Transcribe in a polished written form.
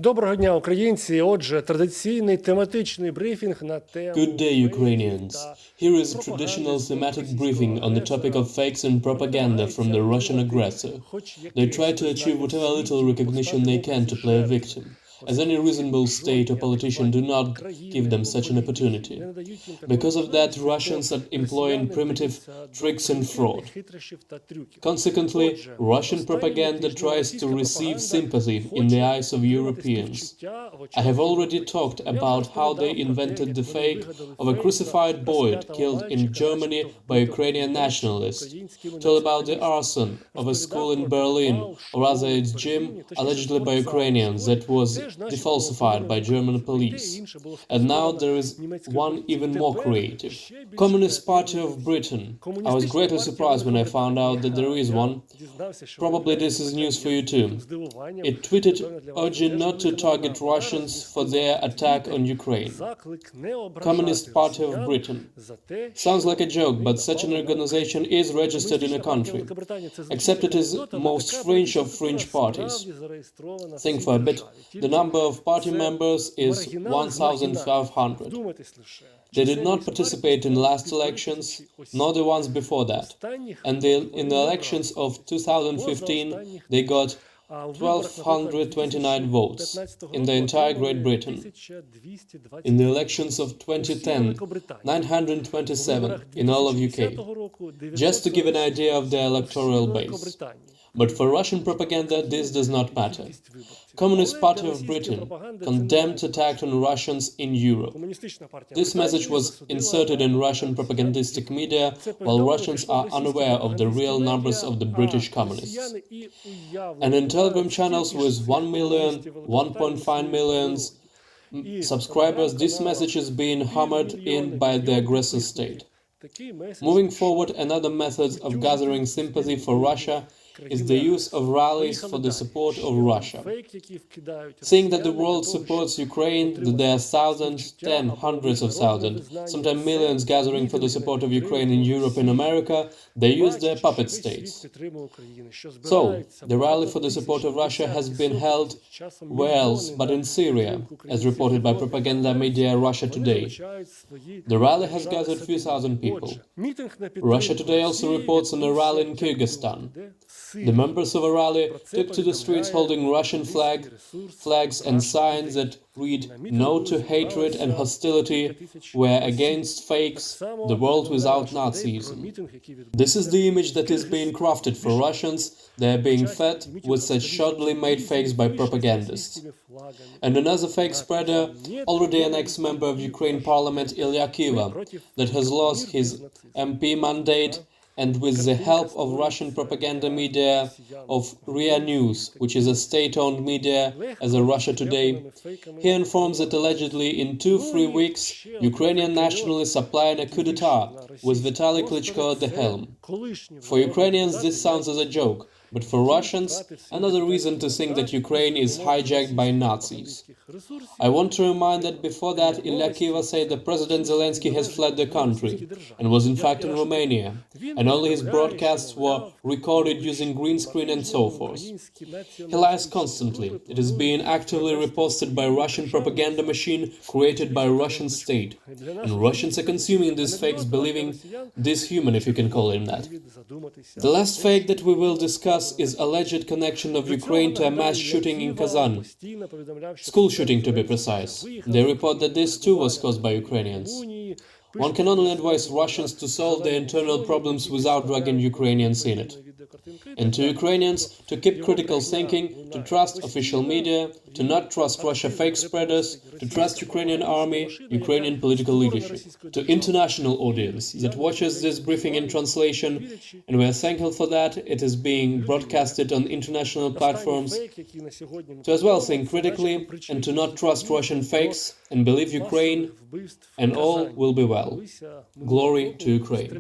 Доброго дня, українці! Отже, традиційний тематичний брифінг на тему Good day, Ukrainians. Here is a traditional thematic briefing on the topic of fakes and propaganda from the Russian aggressor. They try to achieve whatever little recognition they can to play a victim, as any reasonable state or politician do not give them such an opportunity. Because of that, Russians are employing primitive tricks and fraud. Consequently, Russian propaganda tries to receive sympathy in the eyes of Europeans. I have already talked about how they invented the fake of a crucified boy killed in Germany by Ukrainian nationalists, told about the arson of a school in Berlin, or rather its gym, allegedly by Ukrainians, that was defalsified by German police. And now there is one even more creative. Communist Party of Britain. I was greatly surprised when I found out that there is one. Probably this is news for you too. It tweeted urging not to target Russians for their attack on Ukraine. Communist Party of Britain. Sounds like a joke, but such an organization is registered in a country, except it is most fringe of fringe parties. Think for a bit. The number of party members is 1,500. They did not participate in last elections, nor the ones before that. And in the elections of 2015, they got 1,229 votes in the entire Great Britain. In the elections of 2010, 927 in all of UK. Just to give an idea of the electoral base. But for Russian propaganda, this does not matter. Communist Party of Britain condemned attack on Russians in Europe. This message was inserted in Russian propagandistic media, while Russians are unaware of the real numbers of the British communists. And in Telegram channels with 1 million, 1.5 million subscribers, this message is being hammered in by the aggressor state. Moving forward, another method of gathering sympathy for Russia is the use of rallies for the support of Russia. Seeing that the world supports Ukraine, that there are thousands, hundreds of thousands, sometimes millions gathering for the support of Ukraine in Europe and America, they use their puppet states. So, the rally for the support of Russia has been held where else but in Syria, as reported by propaganda media Russia Today. The rally has gathered few thousand people. Russia Today also reports on a rally in Kyrgyzstan. The members of a rally took to the streets holding Russian flags and signs that read "No to hatred and hostility, we're against fakes, the world without Nazism." This is the image that is being crafted for Russians. They are being fed with such shoddily made fakes by propagandists. And another fake spreader, already an ex-member of Ukraine Parliament Ilya Kiva, that has lost his MP mandate, and with the help of Russian propaganda media of RIA News, which is a state-owned media as a Russia Today, he informs that allegedly in 2-3 weeks, Ukrainian nationalists are planning a coup d'etat with Vitaly Klitschko at the helm. For Ukrainians, this sounds as a joke, but for Russians, another reason to think that Ukraine is hijacked by Nazis. I want to remind that before that, Ilya Kiva said that President Zelensky has fled the country and was in fact in Romania, and only his broadcasts were recorded using green screen and so forth. He lies constantly. It is being actively reposted by Russian propaganda machine created by Russian state, and Russians are consuming these fakes, believing this human, if you can call him that. The last fake that we will discuss is alleged connection of Ukraine to a mass shooting in Kazan. School shooting, to be precise. They report that this too was caused by Ukrainians. One can only advise Russians to solve their internal problems without dragging Ukrainians in it. And to Ukrainians, to keep critical thinking, to trust official media, to not trust Russia fake spreaders, to trust Ukrainian army, Ukrainian political leadership. To international audience that watches this briefing in translation, and we are thankful for that, it is being broadcasted on international platforms, to as well think critically and to not trust Russian fakes and believe Ukraine, and all will be well. Glory to Ukraine.